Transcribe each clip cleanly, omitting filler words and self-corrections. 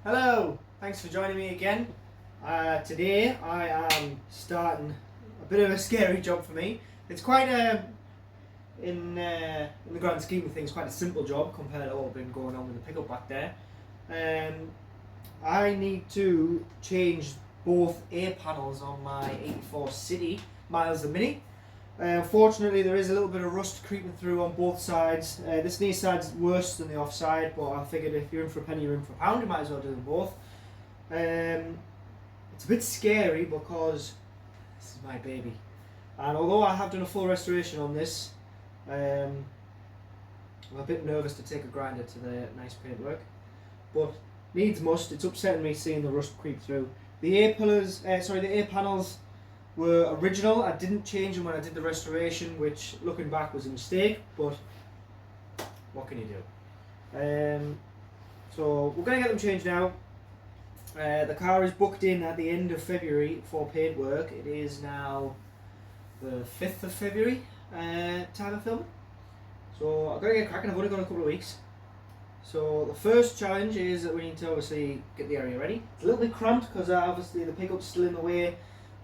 Hello, thanks for joining me again. Today I am starting a bit of a scary job for me. It's quite in the grand scheme of things, quite a simple job compared to what's been going on with the pickup back there. I need to change both air panels on my 84 City Miles the Mini. Unfortunately, there is a little bit of rust creeping through on both sides. This near side's worse than the offside, but I figured if you're in for a penny, you're in for a pound. You might as well do them both. It's a bit scary because this is my baby, and although I have done a full restoration on this, I'm a bit nervous to take a grinder to the nice paintwork, but needs must. It's upsetting me seeing the rust creep through. The air panels were original. I didn't change them when I did the restoration, which looking back was a mistake, but what can you do? So we're going to get them changed now. The car is booked in at the end of February for paint work. It is now the 5th of February time of filming. So I've got to get cracking. I've only got a couple of weeks. So the first challenge is that we need to obviously get the area ready. It's a little bit cramped because obviously the pickup's still in the way.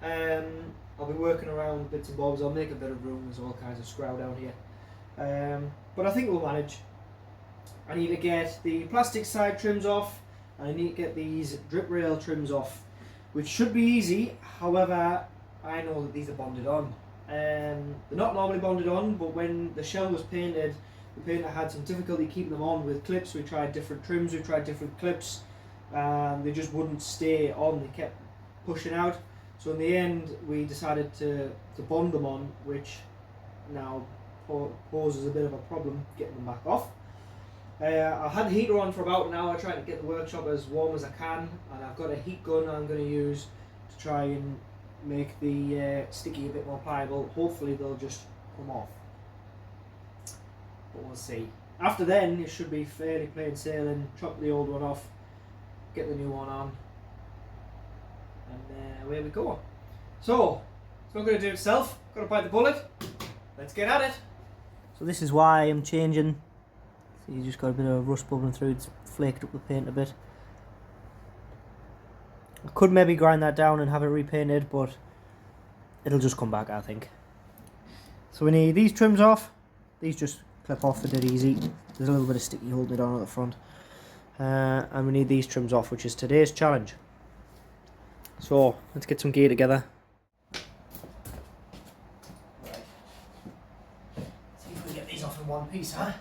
I'll be working around bits and bobs. I'll make a bit of room. There's all kinds of scrow down here. But I think we'll manage. I need to get the plastic side trims off. I need to get these drip rail trims off, which should be easy. However, I know that these are bonded on. They're not normally bonded on, but when the shell was painted, the painter had some difficulty keeping them on with clips. We tried different trims, we tried different clips, and they just wouldn't stay on. They kept pushing out. So in the end, we decided to bond them on, which now poses a bit of a problem getting them back off. I had the heater on for about an hour trying to get the workshop as warm as I can, and I've got a heat gun I'm going to use to try and make the sticky a bit more pliable. Hopefully they'll just come off, but we'll see. After then it should be fairly plain sailing. Chop the old one off, get the new one on, and away we go. So it's not going to do itself. Got to bite the bullet. Let's get at it. So this is why I'm changing. So you just got a bit of rust bubbling through. It's flaked up the paint a bit. I could maybe grind that down and have it repainted, but it'll just come back, I think. So we need these trims off. These just clip off, they're dead easy. There's a little bit of sticky holding it on at the front. And we need these trims off, which is today's challenge. So let's get some gear together. Right. See if we can get these off in one piece, huh?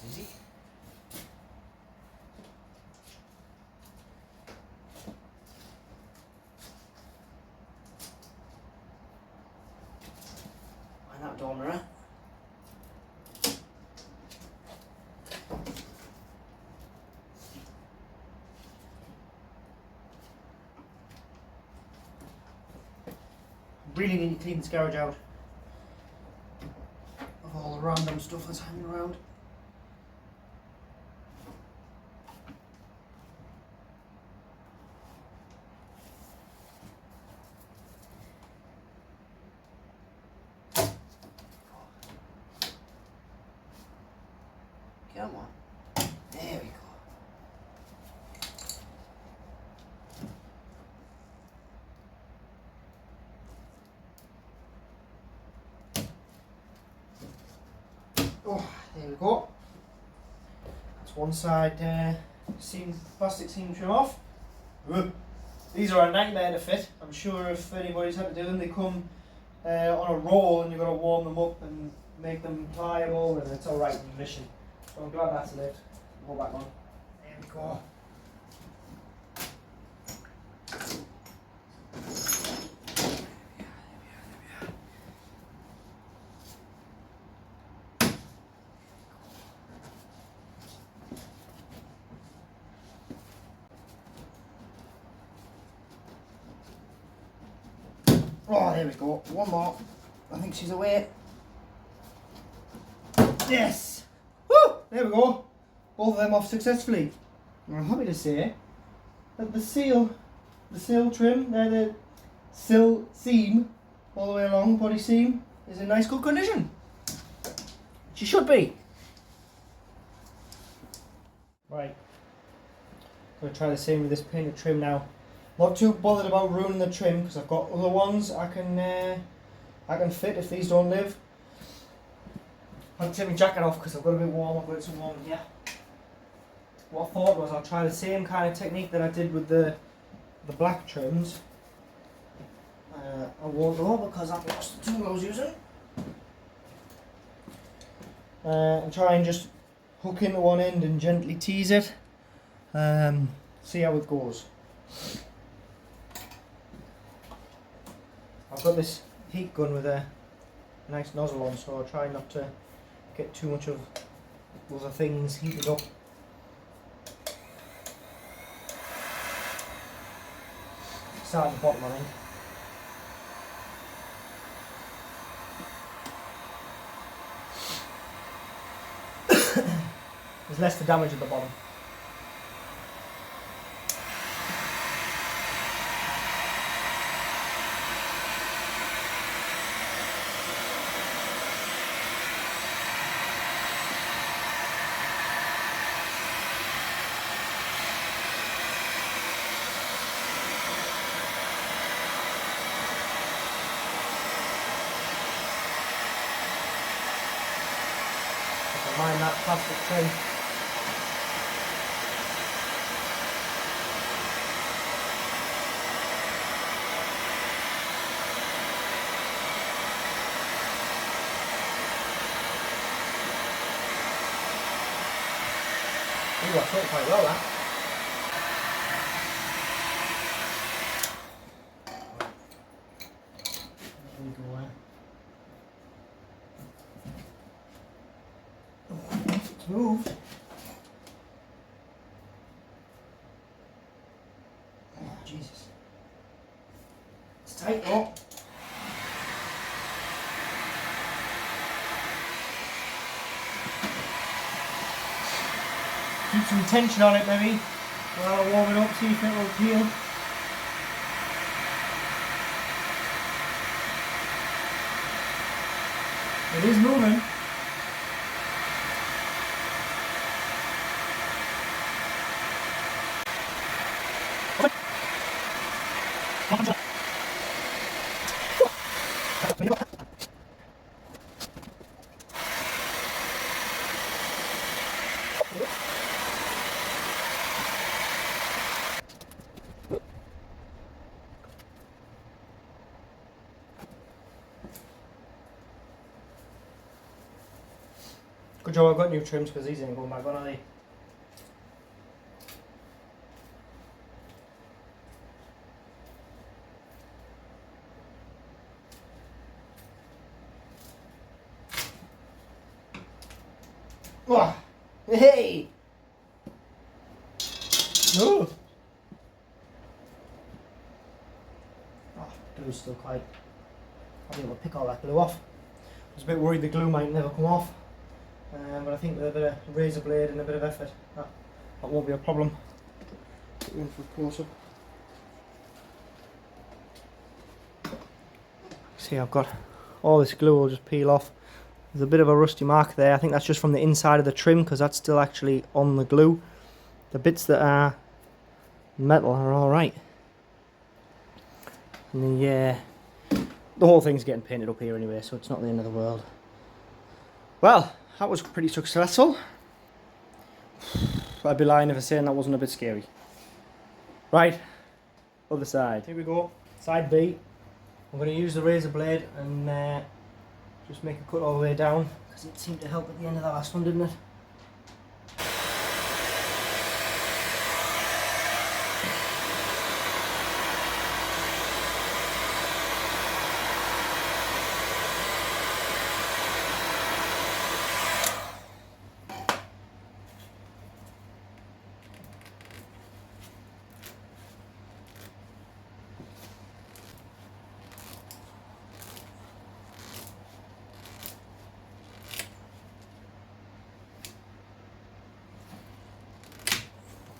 Easy. Mind that door mirror. Really need to clean this garage out of all the random stuff that's hanging around. Come on. There we go. Oh, there we go. That's one side plastic seam trim off. These are a nightmare to fit. I'm sure if anybody's had to do them, they come on a roll and you've got to warm them up and make them pliable, and it's alright in the mission. So I'm glad that's lit. Go back on. There we go. Oh, there we go. One more. I think she's away. Yes! Woo! There we go. Both of them off successfully. I'm happy to say that the seal trim, the sill seam all the way along. Body seam is in nice good condition. She should be. Right. Going to try the same with this painted trim now. Not too bothered about ruining the trim because I've got other ones I can fit if these don't live. I'll take my jacket off because I've got a bit warm. I've got it so warm here. What I thought was I'll try the same kind of technique that I did with the black trims. I won't know because I've lost the tool I was using. And try and just hook into one end and gently tease it. See how it goes. I've got this heat gun with a nice nozzle on, so I'll try not to get too much of other things heated up. Start at the bottom, I think. There's less to damage at the bottom. Mind that plastic trim. Ooh, I thought quite well that. There we go. It's moved. Oh, Jesus. It's tight though. Keep some tension on it maybe while I warm it up, see if it will peel. It is moving. Good job I've got new trims because these ain't going back on, are they? Oh, hey! No! Oh, glue's still quite... I'll be able to pick all that glue off. I was a bit worried the glue might never come off. But I think with a bit of razor blade and a bit of effort, that won't be a problem. Put you in for a close-up. See, I've got all this glue will just peel off. There's a bit of a rusty mark there. I think that's just from the inside of the trim because that's still actually on the glue. The bits that are metal are alright. And the whole thing's getting painted up here anyway, so it's not the end of the world. Well, that was pretty successful. I'd be lying if I was saying that wasn't a bit scary. Right, other side. Here we go, side B. I'm going to use the razor blade and just make a cut all the way down because it seemed to help at the end of the last one, didn't it?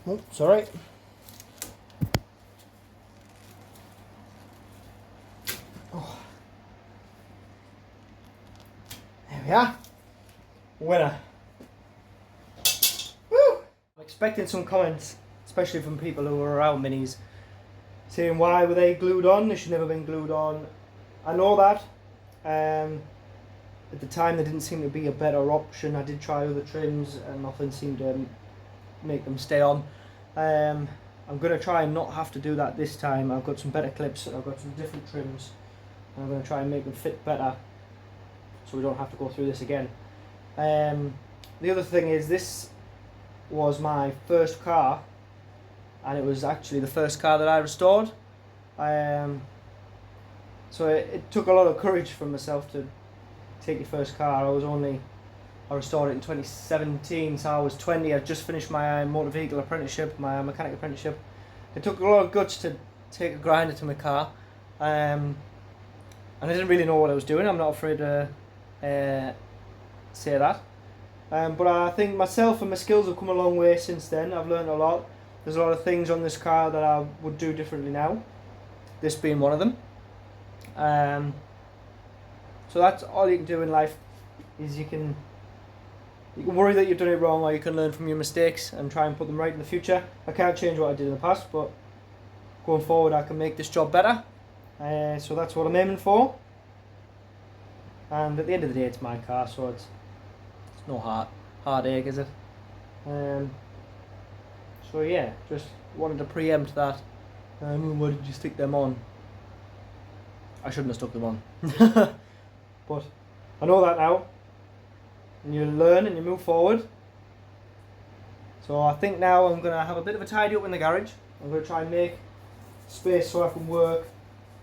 Oh, it's alright. Oh. Yeah, winner. Woo! I'm expecting some comments, especially from people who are around minis, saying why were they glued on? They should never been glued on. I know that. At the time, there didn't seem to be a better option. I did try other trims, and nothing seemed to make them stay on. I'm going to try and not have to do that this time. I've got some better clips, I've got some different trims, and I'm going to try and make them fit better, so we don't have to go through this again. The other thing is, this was my first car, and it was actually the first car that I restored. So it took a lot of courage from myself to take your first car. I restored it in 2017, so I was 20. I'd just finished my motor vehicle apprenticeship, my mechanic apprenticeship. It took a lot of guts to take a grinder to my car, and I didn't really know what I was doing. I'm not afraid to say that. But I think myself and my skills have come a long way since then. I've learned a lot. There's a lot of things on this car that I would do differently now, this being one of them. So that's all you can do in life, is you can worry that you've done it wrong, or you can learn from your mistakes and try and put them right in the future. I can't change what I did in the past, but going forward I can make this job better. So that's what I'm aiming for. And at the end of the day, it's my car, so it's no heartache, is it? So yeah, just wanted to preempt that. Why did you stick them on? I shouldn't have stuck them on. But I know that now. And you learn and you move forward. So I think now I'm going to have a bit of a tidy up in the garage. I'm going to try and make space so I can work,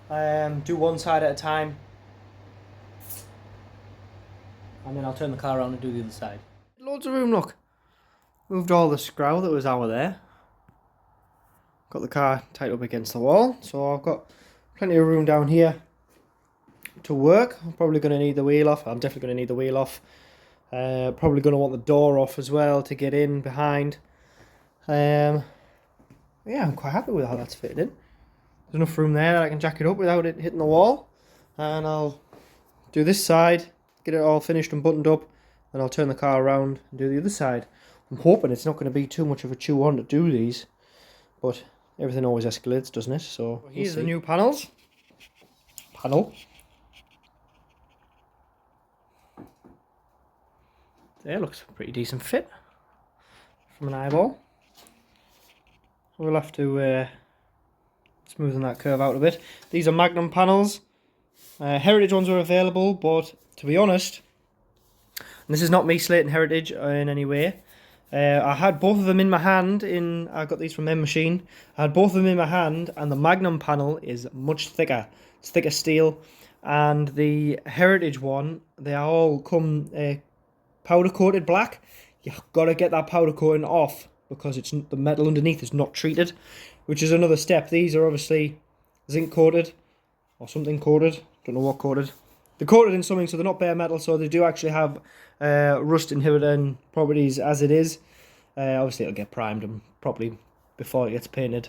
do one side at a time, and then I'll turn the car around and do the other side. Loads of room, look. Moved all the scrow that was out of there. Got the car tied up against the wall, so I've got plenty of room down here to work. I'm probably going to need the wheel off. I'm definitely going to need the wheel off. Probably going to want the door off as well to get in behind. Yeah, I'm quite happy with how that's fitted in. There's enough room there that I can jack it up without it hitting the wall. And I'll do this side, get it all finished and buttoned up, and I'll turn the car around and do the other side. I'm hoping it's not going to be too much of a chew on to do these, but everything always escalates, doesn't it? So here's the new panels. There, looks a pretty decent fit from an eyeball. We'll have to smoothen that curve out a bit. These are Magnum panels. Heritage ones are available, but to be honest, and this is not me slating Heritage in any way, I had both of them in my hand. I got these from M Machine. I had both of them in my hand, and the Magnum panel is much thicker. It's thicker steel, and the Heritage one, they all come powder coated black. You've got to get that powder coating off because the metal underneath is not treated, which is another step. These are obviously zinc coated or something coated. Don't know what coated. They're coated in something, so they're not bare metal, so they do actually have rust inhibiting properties as it is. Obviously it'll get primed and properly before it gets painted.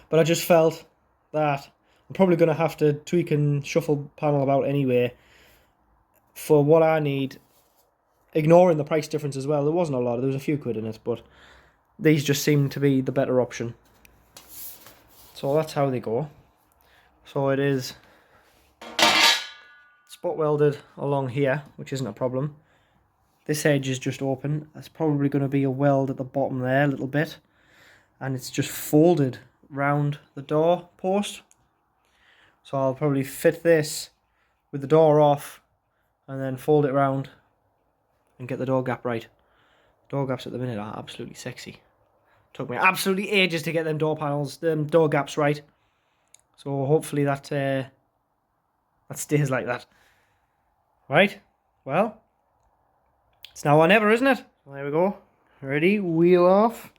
But I just felt that I'm probably going to have to tweak and shuffle panel about anyway for what I need, ignoring the price difference as well. There wasn't a lot, there was a few quid in it, but these just seem to be the better option. So that's how they go. So it is spot welded along here, which isn't a problem. This edge is just open. That's probably going to be a weld at the bottom there a little bit, and it's just folded round the door post. So I'll probably fit this with the door off and then fold it round and get the door gap right. Door gaps at the minute are absolutely sexy. Took me absolutely ages to get them door gaps right. So hopefully that stays like that. Right, well, it's now or never, isn't it? There we go. Ready, wheel off.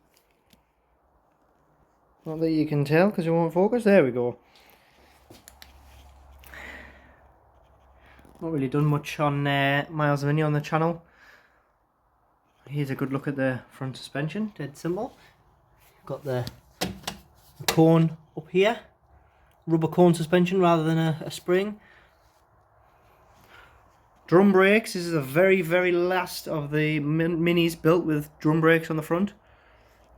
Not that you can tell because it won't focus. There we go. Not really done much on Miles Mini on the channel. Here's a good look at the front suspension, dead simple. Got the cone up here, rubber cone suspension rather than a spring. Drum brakes. This is the very, very last of the minis built with drum brakes on the front.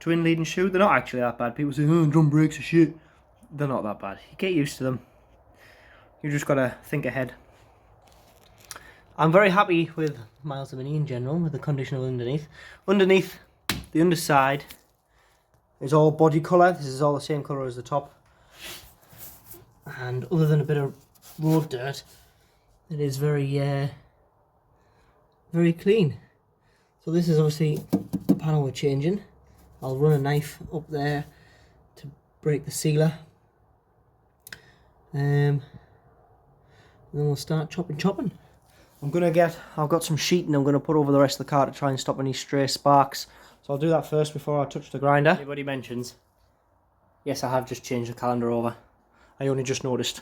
Twin lead and shoe. They're not actually that bad. People say, oh, drum brakes are shit. They're not that bad. You get used to them. You just gotta think ahead. I'm very happy with Miles Mini in general, with the condition of underneath. Underneath, the underside is all body colour. This is all the same colour as the top. And other than a bit of road dirt, it is very, very clean. So this is obviously the panel we're changing. I'll run a knife up there to break the sealer. And then we'll start chopping. I've got some sheeting I'm going to put over the rest of the car to try and stop any stray sparks. So I'll do that first before I touch the grinder. Anybody mentions, yes, I have just changed the calendar over. I only just noticed.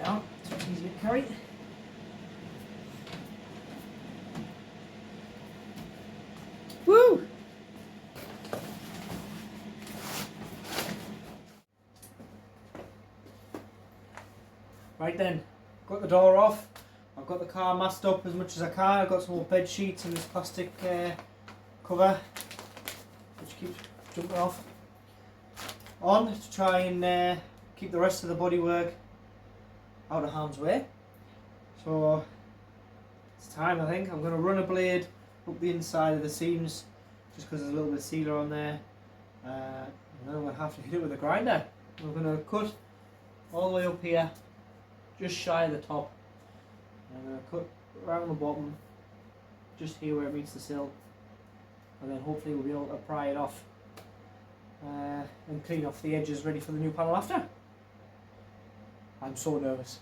Down, so it's easy to carry. Woo! Right then, got the door off. I've got the car masked up as much as I can. I've got some more bed sheets and this plastic cover, which keeps jumping off. On to try and keep the rest of the bodywork out of harm's way. So it's time, I think. I'm going to run a blade up the inside of the seams just because there's a little bit of sealer on there. And then I'm going to have to hit it with a grinder. I'm going to cut all the way up here, just shy of the top. I'm going to cut around the bottom, just here where it meets the sill. And then hopefully we'll be able to pry it off and clean off the edges ready for the new panel after. I'm so nervous.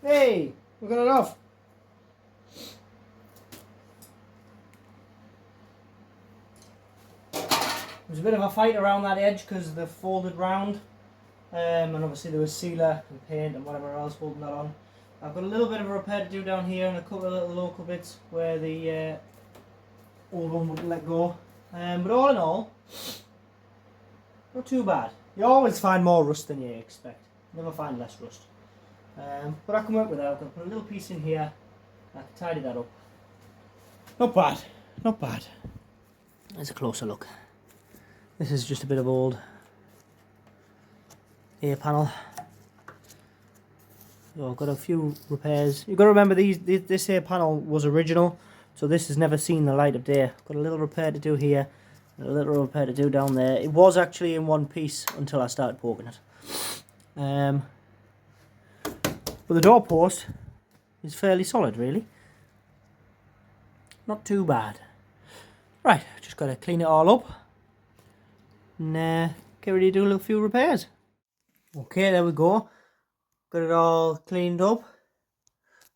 Hey, we got it off. There was a bit of a fight around that edge because they're folded round, and obviously there was sealer and paint and whatever else holding that on. I've got a little bit of a repair to do down here and a couple of little local bits where the old one wouldn't let go. But all in all, not too bad. You always find more rust than you expect. Never find less rust. But I can work with that. I'm going to put a little piece in here. I can tidy that up. Not bad. Not bad. There's a closer look. This is just a bit of old air panel. So I've got a few repairs. You've got to remember this air panel was original, so this has never seen the light of day. I've got a little repair to do here, and a little repair to do down there. It was actually in one piece until I started poking it. But the doorpost is fairly solid, really. Not too bad. Right, just got to clean it all up and get ready to do a little few repairs. Okay, there we go. Got it all cleaned up.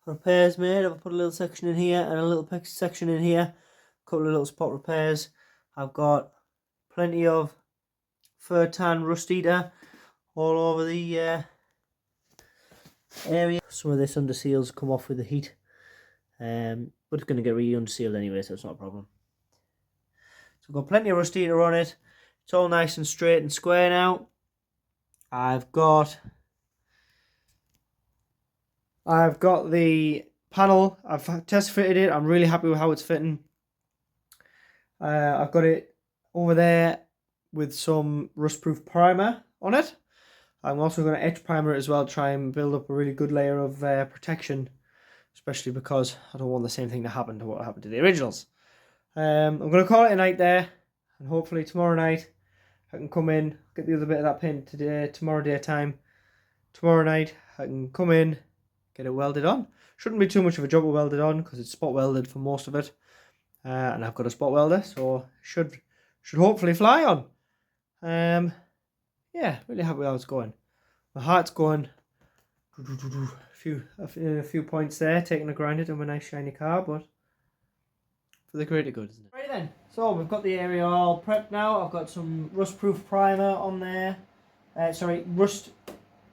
Repairs made. I've put a little section in here and a little section in here. A couple of little spot repairs. I've got plenty of fur tan rust eater all over the area. Some of this under seal's come off with the heat, but it's going to get re-unsealed anyway, so it's not a problem. So I've got plenty of rust heater on it. It's all nice and straight and square now. I've got the panel. I've test fitted it. I'm really happy with how it's fitting. I've got it over there with some rust-proof primer on it. I'm also going to etch primer it as well, try and build up a really good layer of protection, especially because I don't want the same thing to happen to what happened to the originals. I'm going to call it a night there, and hopefully tomorrow night I can come in, get the other bit of that paint today, tomorrow daytime. Tomorrow night I can come in, get it welded on. Shouldn't be too much of a job to weld it on because it's spot welded for most of it. And I've got a spot welder, so should hopefully fly on. Yeah, really happy with how it's going. My heart's going a few points there, taking a grinder to a nice shiny car, but for the greater good, isn't it? Right then, so we've got the area all prepped now. I've got some rust-proof primer on there. Rust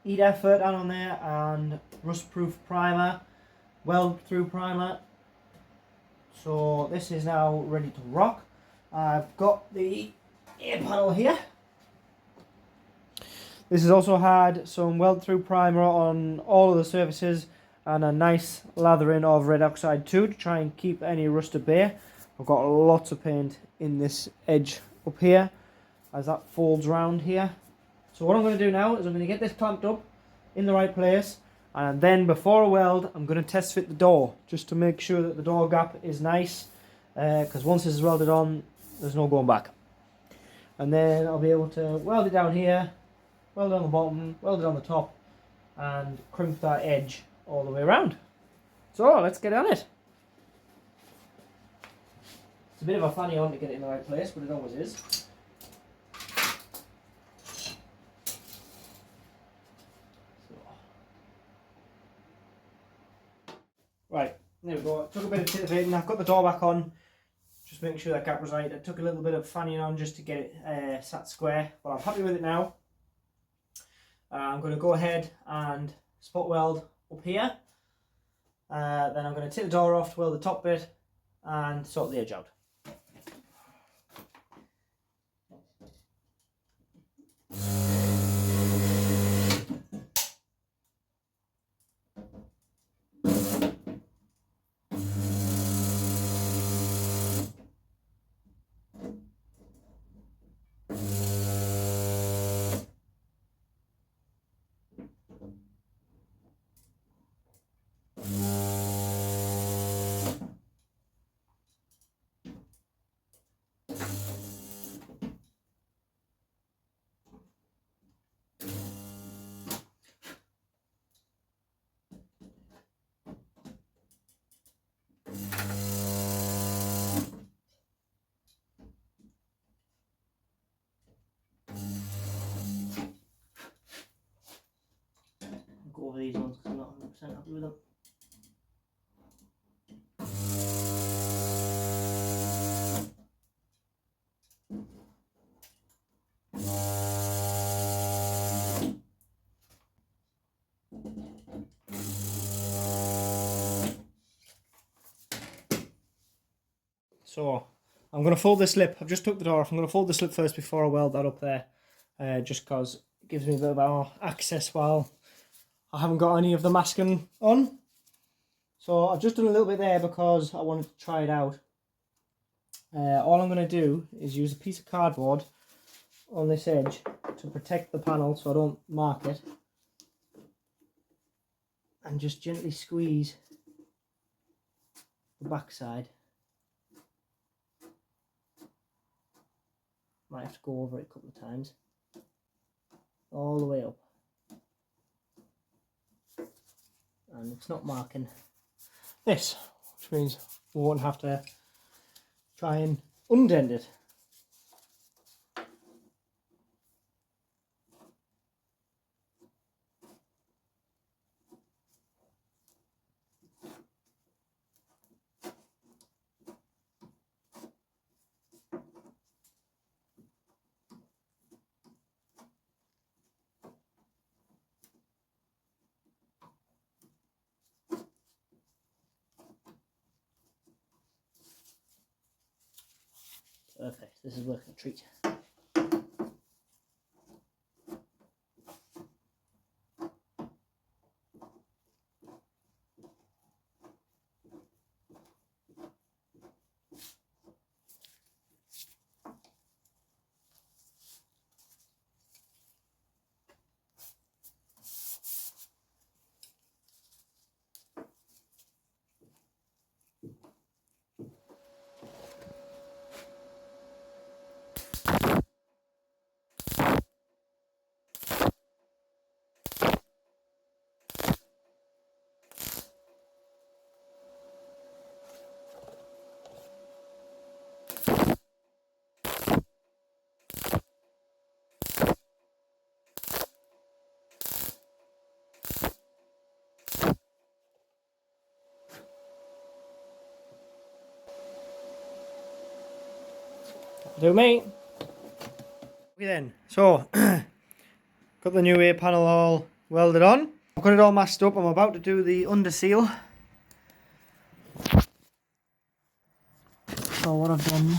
heat effort on there, and rust-proof primer, weld-through primer. So this is now ready to rock. I've got the air panel here. This has also had some weld-through primer on all of the surfaces and a nice lathering of red oxide too to try and keep any rust at bay. I've got lots of paint in this edge up here as that folds round here. So what I'm going to do now is I'm going to get this clamped up in the right place, and then before I weld I'm going to test fit the door just to make sure that the door gap is nice, because once this is welded on there's no going back. And then I'll be able to weld it down here, weld it on the bottom, weld it on the top, and crimp that edge all the way around. So let's get on it. It's a bit of a funny one to get it in the right place, but it always is. Right, there we go. Took a bit of titivating. I've got the door back on, just making sure that gap was right. I took a little bit of fanning on just to get it sat square, but I'm happy with it now. I'm going to go ahead and spot weld up here. Then I'm going to take the door off to weld the top bit and sort the edge out. Go over these ones because I'm not 100% happy with them. So I'm going to fold this lip. I've just took the door off. I'm going to fold this lip first before I weld that up there, just because it gives me a bit of more access while I haven't got any of the masking on. So I've just done a little bit there because I wanted to try it out. All I'm going to do is use a piece of cardboard on this edge to protect the panel so I don't mark it, and just gently squeeze the back side. Might have to go over it a couple of times, all the way up, and it's not marking this, which means we won't have to try and undent it. Perfect. This is working a treat. Do me. Okay then, so got the new A panel all welded on. I've got it all masked up. I'm about to do the under seal. So what I've done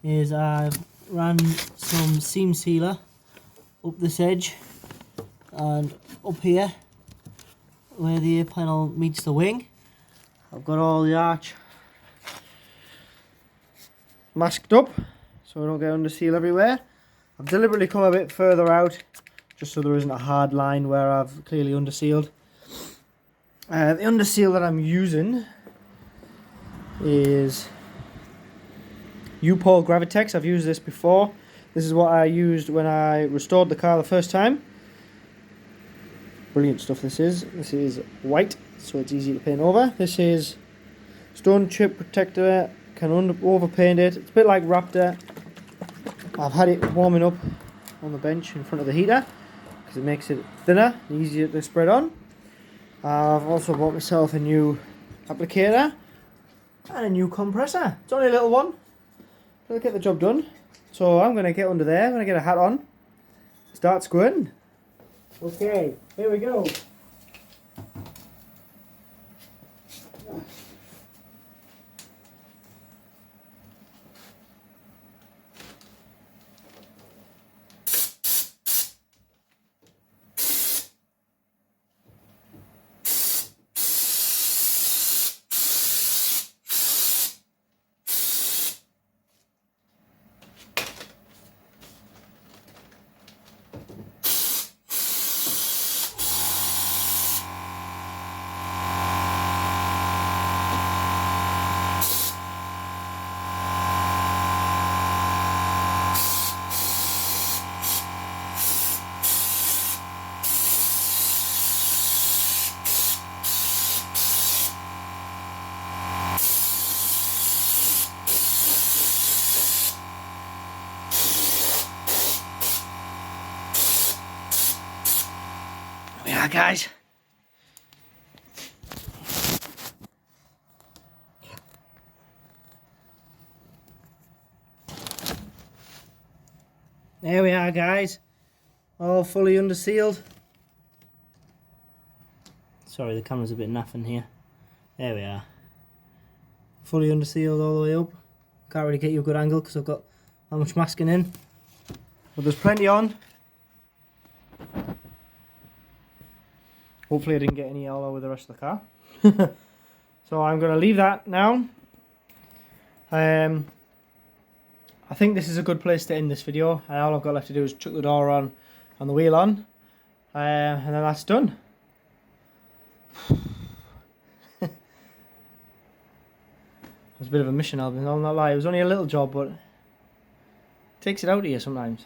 is I've ran some seam sealer up this edge and up here where the A panel meets the wing. I've got all the arch masked up so I don't get under seal everywhere. I've deliberately come a bit further out just so there isn't a hard line where I've clearly under sealed. The under seal that I'm using is U-Pole Gravitex. I've used this before. This is what I used when I restored the car the first time. Brilliant stuff this is. This is white, so it's easy to paint over. This is stone chip protector. Can overpaint it. It's a bit like Raptor. I've had it warming up on the bench in front of the heater because it makes it thinner and easier to spread on. I've also bought myself a new applicator and a new compressor. It's only a little one, but it'll get the job done. So I'm going to get under there, I'm going to get a hat on, start squirting. Okay, here we go. Yeah, guys. There we are, guys. All fully under sealed. Sorry, the camera's a bit naff in here. There we are. Fully under sealed all the way up. Can't really get you a good angle because I've got that much masking in. But there's plenty on. Hopefully I didn't get any all over the rest of the car. So I'm going to leave that now. I think this is a good place to end this video. All I've got left to do is chuck the door on and the wheel on. And then that's done. It was a bit of a mission, I'll not lie. It was only a little job, but it takes it out of you sometimes.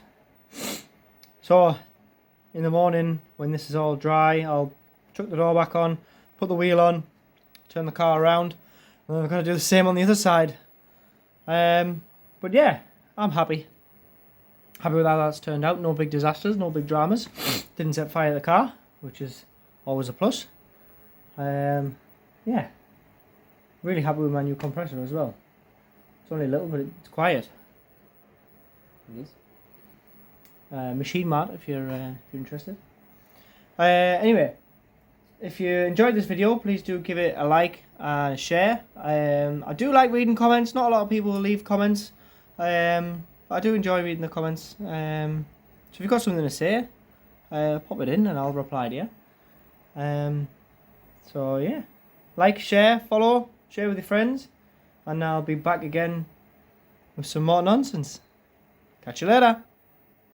So in the morning when this is all dry, I'll chuck the door back on, put the wheel on, turn the car around, and then I've got to do the same on the other side. But yeah, I'm happy with how that's turned out. No big disasters, no big dramas. Didn't set fire to the car, which is always a plus. Yeah, really happy with my new compressor as well. It's only a little, but it's quiet. It is. Machine mat if you're interested. Anyway, if you enjoyed this video, please do give it a like and a share. I do like reading comments. Not a lot of people leave comments. I do enjoy reading the comments. So if you've got something to say, pop it in and I'll reply to you. So yeah, like, share, follow, share with your friends, and I'll be back again with some more nonsense. Catch you later.